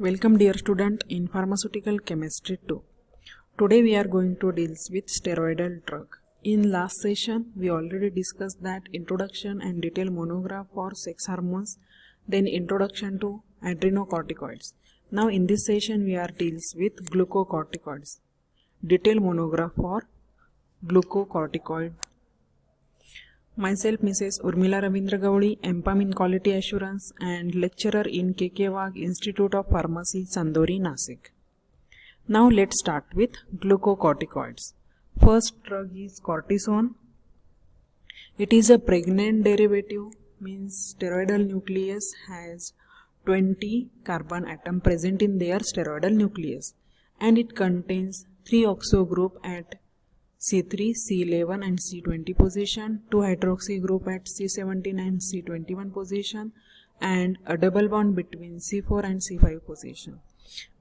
Welcome dear student in pharmaceutical chemistry 2. Today we are going to deal with steroidal drug. In last session we already discussed that introduction and detailed monograph for sex hormones, then introduction to adrenocorticoids. Now in this session we are deals with glucocorticoids. Detailed monograph for glucocorticoid. Myself Mrs. Urmila Ravindra Gowdi, MPharm in Quality Assurance and lecturer in KK Wagh Institute of Pharmacy, Sandori, Nasik. Now let's start with glucocorticoids. First drug is cortisone. It is a pregnant derivative, means steroidal nucleus has 20 carbon atom present in their steroidal nucleus, and it contains 3 oxo group at C3, C11 and C20 position, 2 hydroxy group at C17 and C21 position, and a double bond between C4 and C5 position.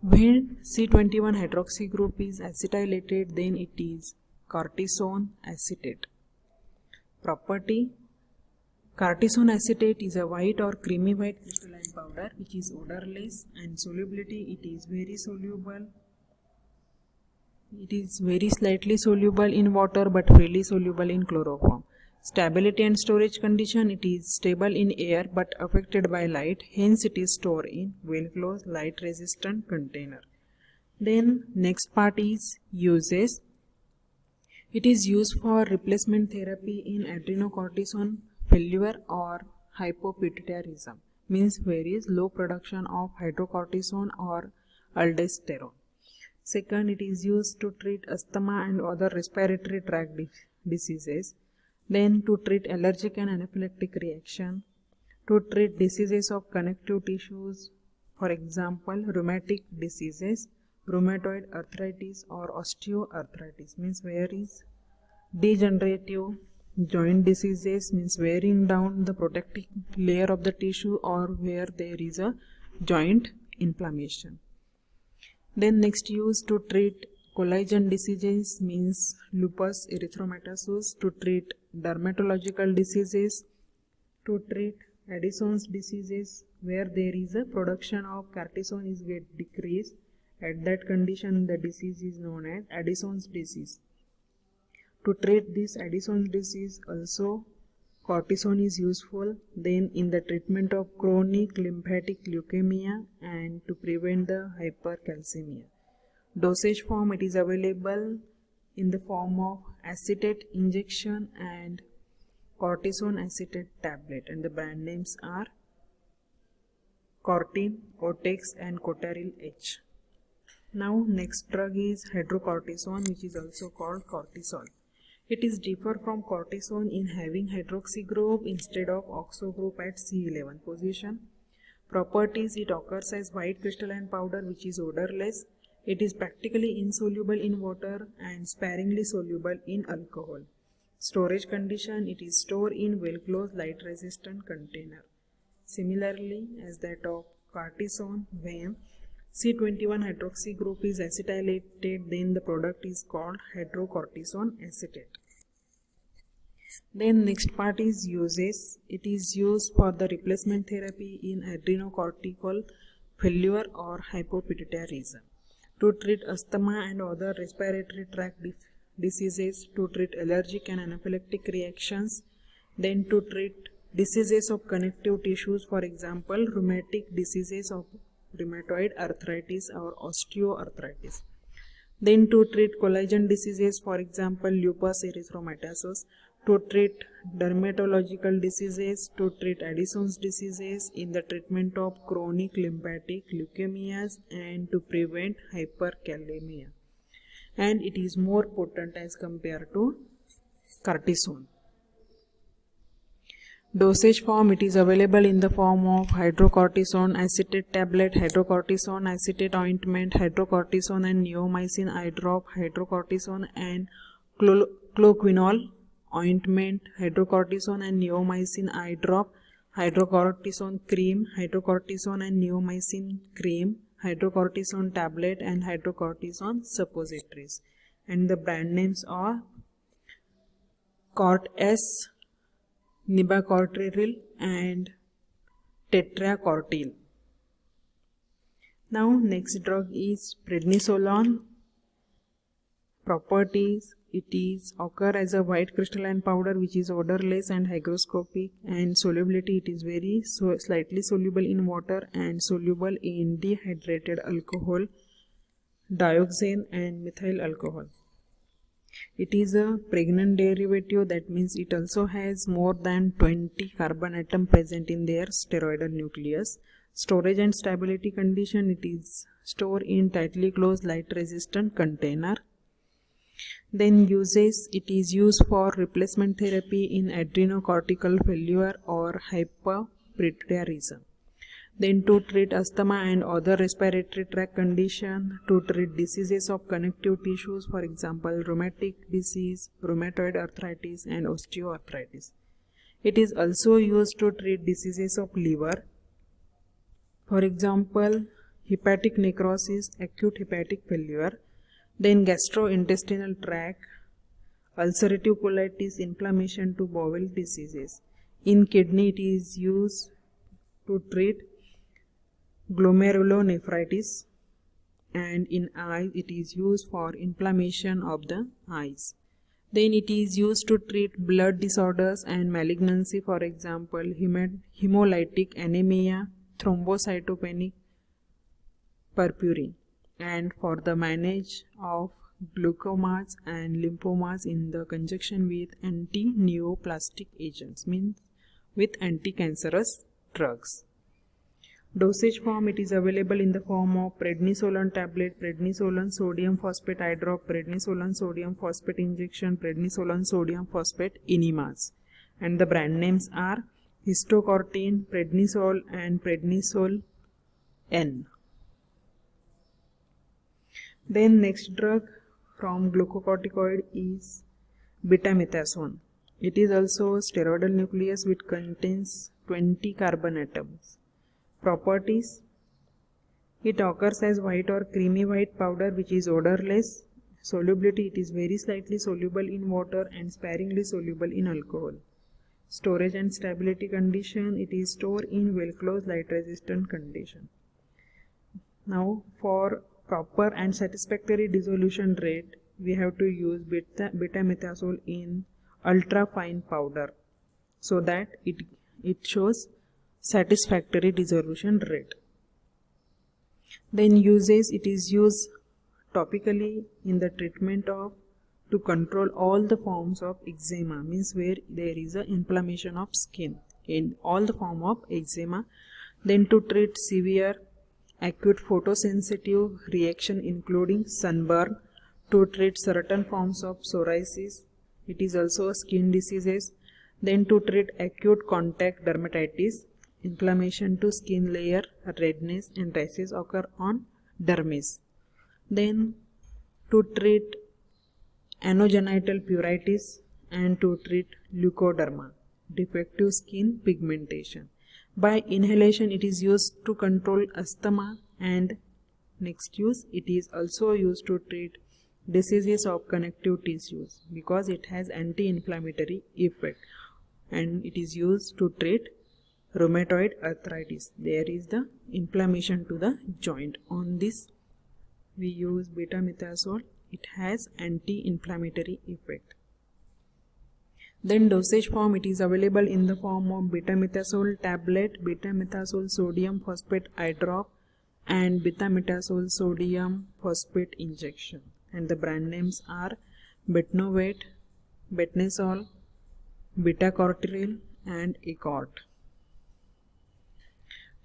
When C21 hydroxy group is acetylated, then it is cortisone acetate. Property: cortisone acetate is a white or creamy white crystalline powder which is odorless, and solubility it is very soluble. It is very slightly soluble in water but freely soluble in chloroform. Stability and storage condition: it is stable in air but affected by light, hence it is stored in well-closed light resistant container. Then next part is uses. It is used for replacement therapy in adrenocortisone failure or hypopituitarism, means where is low production of hydrocortisone or aldosterone. Second, it is used to treat asthma and other respiratory tract diseases. Then to treat allergic and anaphylactic reaction. To treat diseases of connective tissues, for example, rheumatic diseases, rheumatoid arthritis or osteoarthritis, means where is degenerative joint diseases, means wearing down the protective layer of the tissue or where there is a joint inflammation. Then next use to treat collagen diseases, means lupus erythematosus, to treat dermatological diseases, to treat Addison's diseases where there is a production of cortisone is get decreased. At that condition the disease is known as Addison's disease. To treat this Addison's disease also cortisone is useful. Then in the treatment of chronic lymphatic leukemia and to prevent the hypercalcemia. Dosage form: it is available in the form of acetate injection and cortisone acetate tablet, and the brand names are Cortine, Otex and Cotaril H. Now next drug is hydrocortisone, which is also called cortisol. It is differ from cortisone in having hydroxy group instead of oxo group at C11 position. Properties: it occurs as white crystalline powder which is odorless. It is practically insoluble in water and sparingly soluble in alcohol. Storage condition: it is stored in well-closed light resistant container. Similarly as that of cortisone, when C21 hydroxy group is acetylated, then the product is called hydrocortisone acetate. Then next part is uses. It is used for the replacement therapy in adrenocortical failure or hypopituitarism, to treat asthma and other respiratory tract diseases, to treat allergic and anaphylactic reactions, then to treat diseases of connective tissues, for example rheumatic diseases of rheumatoid arthritis or osteoarthritis, then to treat collagen diseases, for example lupus erythematosus, to treat dermatological diseases, to treat Addison's diseases, in the treatment of chronic lymphatic leukemias and to prevent hyperkalemia, and it is more potent as compared to cortisone. Dosage form: it is available in the form of hydrocortisone acetate tablet, hydrocortisone acetate ointment, hydrocortisone and neomycin eye drop, hydrocortisone and cloquinol ointment, hydrocortisone and neomycin eye drop, hydrocortisone cream, hydrocortisone and neomycin cream, hydrocortisone tablet and hydrocortisone suppositories, and the brand names are Cort S, Nibacortril and Tetracortil. Now next drug is prednisolone. Properties: it is occur as a white crystalline powder which is odorless and hygroscopic, and solubility: it is very slightly soluble in water and soluble in dehydrated alcohol, dioxane and methyl alcohol. It is a pregnant derivative, that means it also has more than 20 carbon atom present in their steroidal nucleus. Storage and stability condition: it is stored in tightly closed light resistant container. Then uses: it is used for replacement therapy in adrenocortical failure or hyperparathyroidism. Then to treat asthma and other respiratory tract condition, to treat diseases of connective tissues, for example rheumatic disease, rheumatoid arthritis and osteoarthritis. It is also used to treat diseases of liver, for example hepatic necrosis, acute hepatic failure. Then gastrointestinal tract, ulcerative colitis, inflammation to bowel diseases. In kidney, it is used to treat glomerulonephritis, and in eye it is used for inflammation of the eyes. Then it is used to treat blood disorders and malignancy, for example hemolytic anemia, thrombocytopenic purpura, and for the manage of glaucomas and lymphomas in the conjunction with anti-neoplastic agents, means with anti-cancerous drugs. Dosage form: it is available in the form of prednisolone tablet, prednisolone sodium phosphate eye drop, prednisolone sodium phosphate injection, prednisolone sodium phosphate enemas, and the brand names are Histocortine, Prednisol and Prednisol N. Then next drug from glucocorticoid is betamethasone. It is also steroidal nucleus which contains 20 carbon atoms. Properties: it occurs as white or creamy white powder which is odorless. Solubility: it is very slightly soluble in water and sparingly soluble in alcohol. Storage and stability condition: it is stored in well closed light resistant condition. Now for proper and satisfactory dissolution rate, we have to use betamethasone in ultra fine powder so that it shows satisfactory dissolution rate. Then uses: it is used topically in the treatment of to control all the forms of eczema, means where there is a inflammation of skin, in all the form of eczema. Then to treat severe acute photosensitive reaction including sunburn, to treat certain forms of psoriasis, it is also skin diseases. Then to treat acute contact dermatitis, inflammation to skin layer, redness and rashes occur on dermis. Then to treat anogenital pruritus and to treat leukoderma, defective skin pigmentation. By inhalation, it is used to control asthma, and next use: it is also used to treat diseases of connective tissues because it has anti-inflammatory effect, and it is used to treat rheumatoid arthritis. There is the inflammation to the joint. On this we use betamethasone. It has anti-inflammatory effect. Then dosage form: it is available in the form of betamethasone tablet, betamethasone sodium phosphate eye drop and betamethasone sodium phosphate injection, and the brand names are Betnovate, Betnesol, Betacortril and Acort.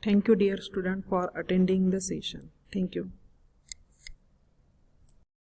Thank you dear student for attending the session. Thank you.